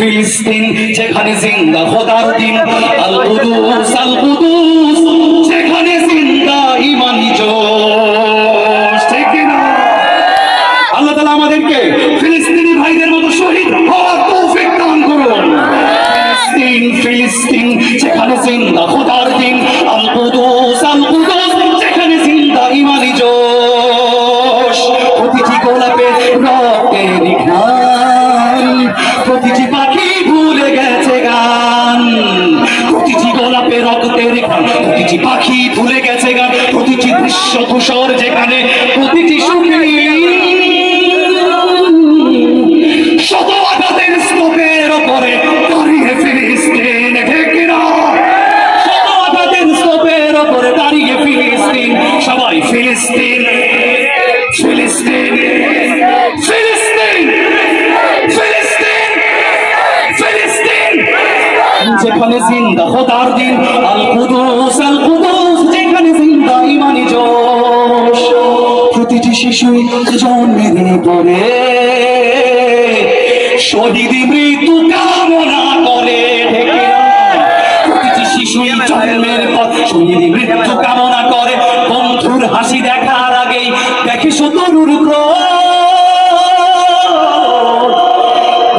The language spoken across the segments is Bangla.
ফিলিস্তিন যেখানে জিন্দা খোদার দিন, আল কুদুস যেখানে জিন্দা ঈমানি জোশ। ঠিক না? আল্লাহ তাআলা আমাদেরকে ফিলিস্তিনি ভাইদের মতো শহীদ হওয়ার তৌফিক দান করুন। ফিলিস্তিন যেখানে জিন্দা খোদার দিন, আল কুদুস যেখানে জিন্দা ঈমানি জোশ। প্রতিটি গোলাপে রক্তের ঘ্রাণ, প্রতিটি পাখি ভুলে গেছে গান। প্রতিটি গোলাপে রক্তের ঘ্রাণ, প্রতিটি পাখি ভুলে গেছে গান। প্রতিটি দৃশ্য ধূসর যেখানে, প্রতিটি সুখী শত আঘাতের স্তূপের ওপরে দাঁড়িয়ে ফিলিস্তিন। ঠিক না? শত আঘাতের স্তূপের ওপরে দাঁড়িয়ে ফিলিস্তিন। সবাই ফিলিস্তিন ফিলিস্তিন ফিলিস্তিন ফিলিস্তিন ফিলিস্তিন যেখানে জিন্দা খোদার দিন, আল কুদুস যেখানে জিন্দা ঈমানি জোশ। প্রতিটি শিশুই জন্মের পরে শহীদি মৃত্যু কামনা করে। প্রতিটি শিশুই জন্মের পর শহীদি মৃত্যু কামনা করে। বন্ধুর হাসি দেখার আগেই দেখে শত্রুর ক্রোধ।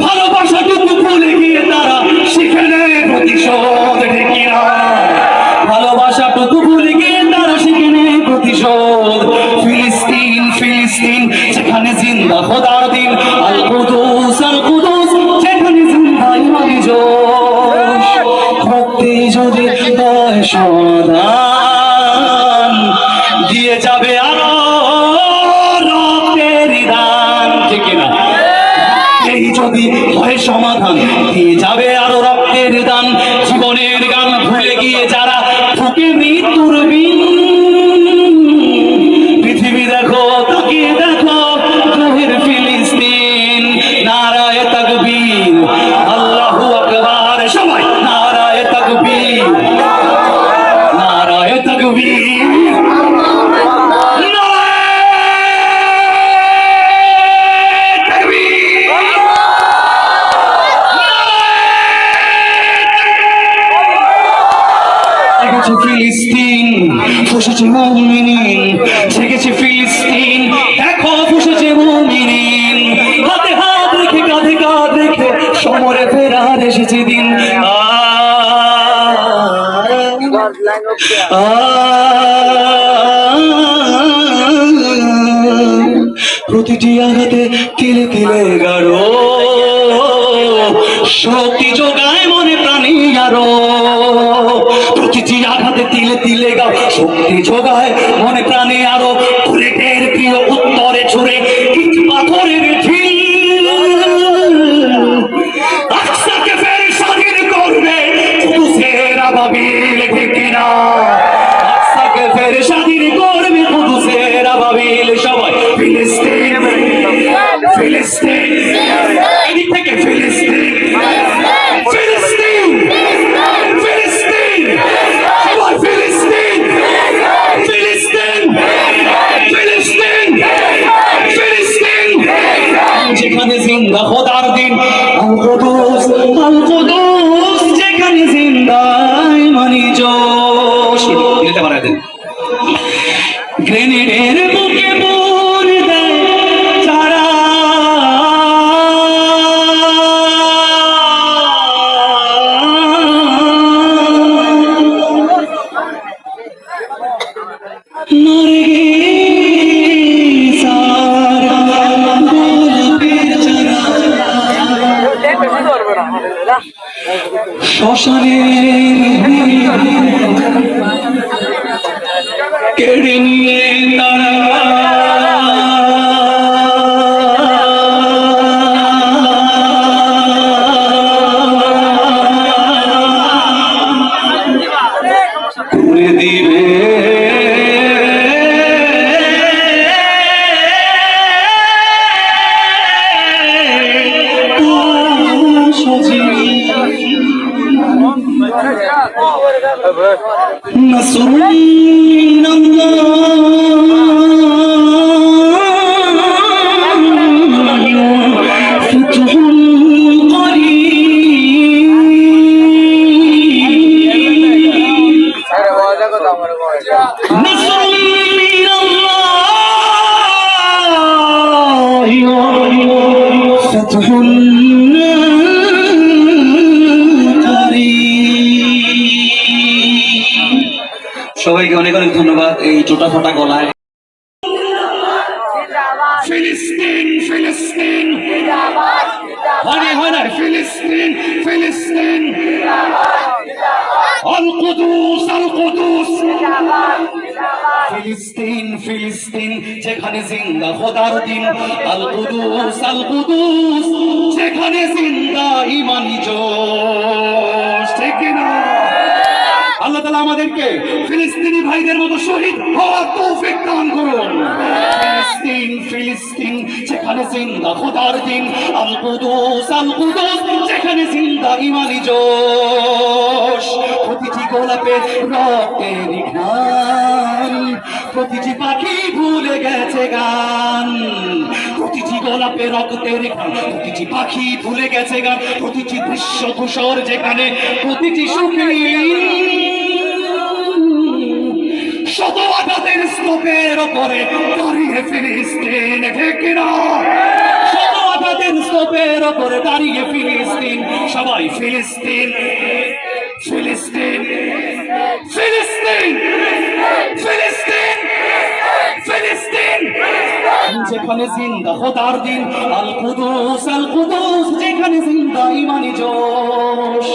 ভালোবাসাটুকু ভুলে গিয়ে তারা শিখে নেয় প্রতিশোধ। ঠিক না? ভালোবাসাটুকু ভুলে গিয়ে তারা শিখে নেয় প্রতিশোধ। ফিলিস্তিন যেখানে জিন্দা খোদার দিন, আল কুদুস যেখানে জিন্দা ঈমানি জোশ। ভক্তি যদি দেয় সমাধান, দিয়ে যাবে আরো রক্তের দান। ঠিক না? এই যদি হয় সমাধান, দিয়ে যাবে আরো রক্তের দান। জীবনের গান ভুলে গিয়ে যারা ঠকে মৃত্যুর বিন, পৃথিবী দেখো তাকিয়ে দেখো জহির ফিলিস্তিন। নারায়ে তাকবীর, আল্লাহু আকবার। সবাই নারায়ে তাকবীর, নারায়ে তাকবীর, ফিলিস্তিন ফুসেছে মুমিনিন, জেগেছে ফিলিস্তিন। দেখো ফুসেছে মুমিনিন, হাতে হাত রেখে কাঁধে কাঁধ রেখে সমরে ফেরার এসেছে দিন। প্রতিটি আঘাতে তিলে তিলে গাঢ় শক্তি যোগায় মনে প্রাণী আরো। প্রতিটি আঘাতে তিলে তিলে গাও শক্তি যোগায় মনে প্রাণে আরো। বুলেটের প্রিয় উত্তরে ছুড়ে ইট পাথরের ঢিল, আকসাকে ফের স্বাধীন করবে কুদুসের আবাবিল। ঠিক না? আকসাকে ফের স্বাধীন করবে কুদুসের আবাবিল। সবাই ফিলিস্তিন ফিলিস্তিন, এদিক থেকে ফিলিস্তিন ফিলিস্তিন ফিলিস্তিন, সবাই ফিলিস্তিন ফিলিস্তিন ফিলিস্তিন ফিলিস্তিন যেখানে জিন্দা খোদার দিন, আল কুদুস যেখানে জিন্দা ঈমানি জোশ। দিতে পারে দেন গ্রেনেডের বুকে বুর দেয় যারা, শ্মশানের কেড়ে নিয়ে তারা করে দিবে نصر من الله فتح قريب সবাইকে অনেক অনেক ধন্যবাদ এই ছোটা ফোটা গলায়। ফিলিস্তিন ফিলিস্তিন হয় না ফিলিস্তিন ফিলিস্তিন আল কুদুস আল কুদুস ফিলিস্তিন ফিলিস্তিন যেখানে জিন্দা খোদার দিন আল কুদুস যেখানে জিন্দা ইমানি জোশ ঠিক না আল্লাহ তাআলা আমাদেরকে ফিলিস্তিনি ভাইদের মতো শহীদ হওয়ার তৌফিক দান করুন। ফিলিস্তিন ফিলিস্তিন যেখানে জিন্দা খোদার দিন আল কুদুস যেখানে জিন্দা ইমানি জোশ প্রতিটি গোলাপে রক্তের ঘ্রাণ প্রতিটি পাখি ভুলে গেছে গান প্রতিটি গোলাপে রক্তের ঘ্রাণ প্রতিটি পাখি ভুলে গেছে গান প্রতিটি দৃশ্য ধূসর যেখানে প্রতিটি সুখী শত আঘাতের স্তূপের ওপরে দাঁড়িয়ে ফিলিস্তিন ঠিক না শত আঘাতের স্তূপের ওপরে দাঁড়িয়ে ফিলিস্তিন সবাই ফিলিস্তিন ফিলিস্তিন ফিলিস্তিন ফিলিস্তিন ফিলিস্তিন যেখানে জিন্দা খোদার দিন আল কুদুস যেখানে জিন্দা ইমানি জোশ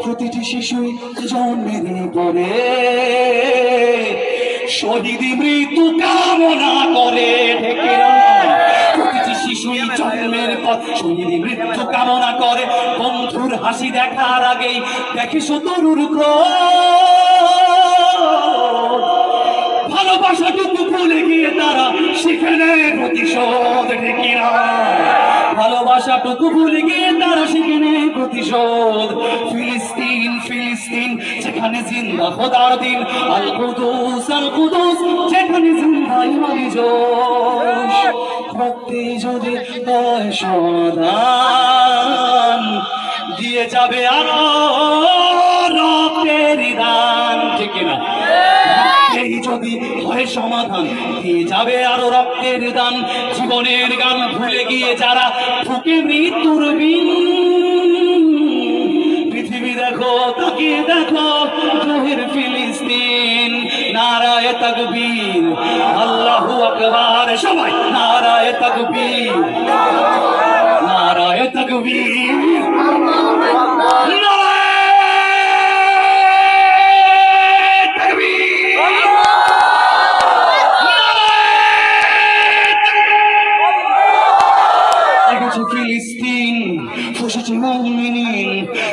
প্রতিটি শিশুই জন্মের পরে শহীদ মৃত্যু কামনা করে ঢেকে প্রতিটি শিশুই জন্মের পর শহীদ মৃত্যু কামনা করে বন্ধুর হাসি দেখার আগেই দেখে শত্রুর ক্রোধ ভালোবাসাটুকু ভুলে গিয়ে তারা শিখে নেয় প্রতিশোধ ঢেকে ভালোবাসাটুকু ভুলে গিয়ে তারা শিখে নেয় প্রতিশোধ ফিলিস্তিন ফিলিস্তিন যেখানে জিন্দা খোদার দিন আল কুদুস যেখানে জিন্দা ইমানি জোশ রক্তে যদি হয় সমাধান দিয়ে যাবে আরো রক্তের দান ঠিক না এই যদি হয় সমাধান দিয়ে যাবে আরো রক্তের দান জীবনের গান ভুলে গিয়ে যারা ঠুকে মৃত্যুর বিন পৃথিবী দেখো তাকিয়ে দেখো জোহের ফিলিস্তিন নারায়ে তাকবীর আল্লাহু আকবার সবাই নারায়ে তাকবীর নারায়ে তাকবীর ফিলিস্তিন ফুসেছে মুমিনিন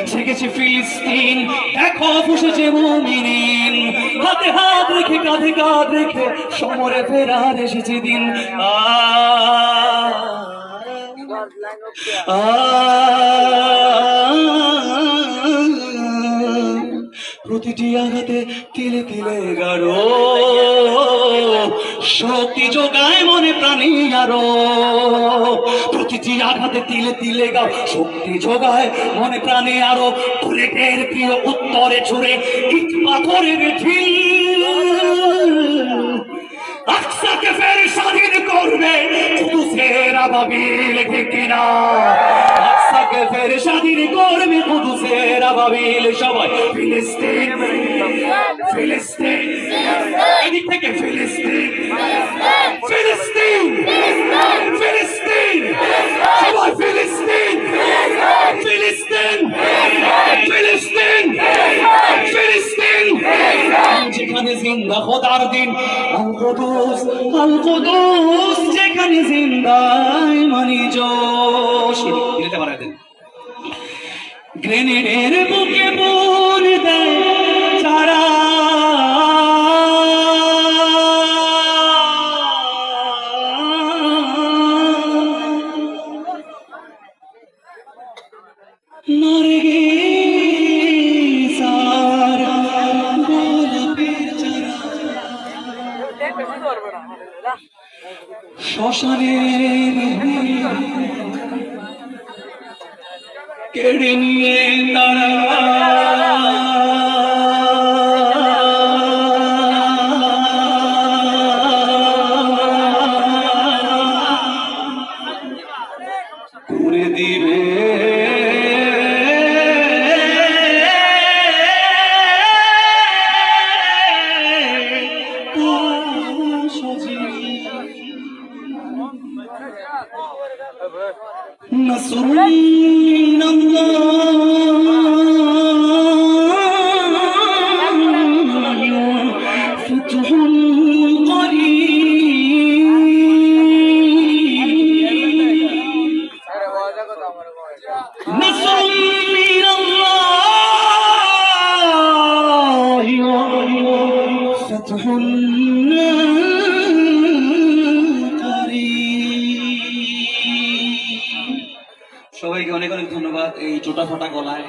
জেগেছে ফিলিস্তিন দেখো ফুসেছে মুমিনিন হাতে হাত রেখে কাঁধে কাঁধ রেখে সমরে ফেরার এসেছে দিন প্রতিটি আঘাতে তিলে তিলে গাঢ় শক্তি যোগায় মনে প্রাণী আরো প্রতিটি আঘাতে তিলে তিলে গাও শক্তি যোগায় মনে প্রাণে আরো বুলেটের প্রিয় উত্তরে ছুড়ে ইট পাথরের ঢিল আকসাকে ফের স্বাধীন করবে কুদুসের আবাবিল ঠিক না আকসাকে ফের স্বাধীন করবে কুদুসের আবাবিল সবাই ফিলিস্তিন ফিলিস্তিন এদিক থেকে ফিলিস্তিন ফিলিস্তিন ফিলিস্তিন সবাই ফিলিস্তিন ফিলিস্তিন ফিলিস্তিন ফিলিস্তিন যেখানে জিন্দা খোদার দিন আল কুদুস যেখানে জিন্দা ইমানি জোশ দিতে পারে দেন গ্রেনেডের বুকে বুন দেয় যারা শ্মশানের কেড়ে নিয়ে তারা ফাতহুন কারীম। সবাইকে অনেক অনেক ধন্যবাদ এই চোটা ফাটা গলায়।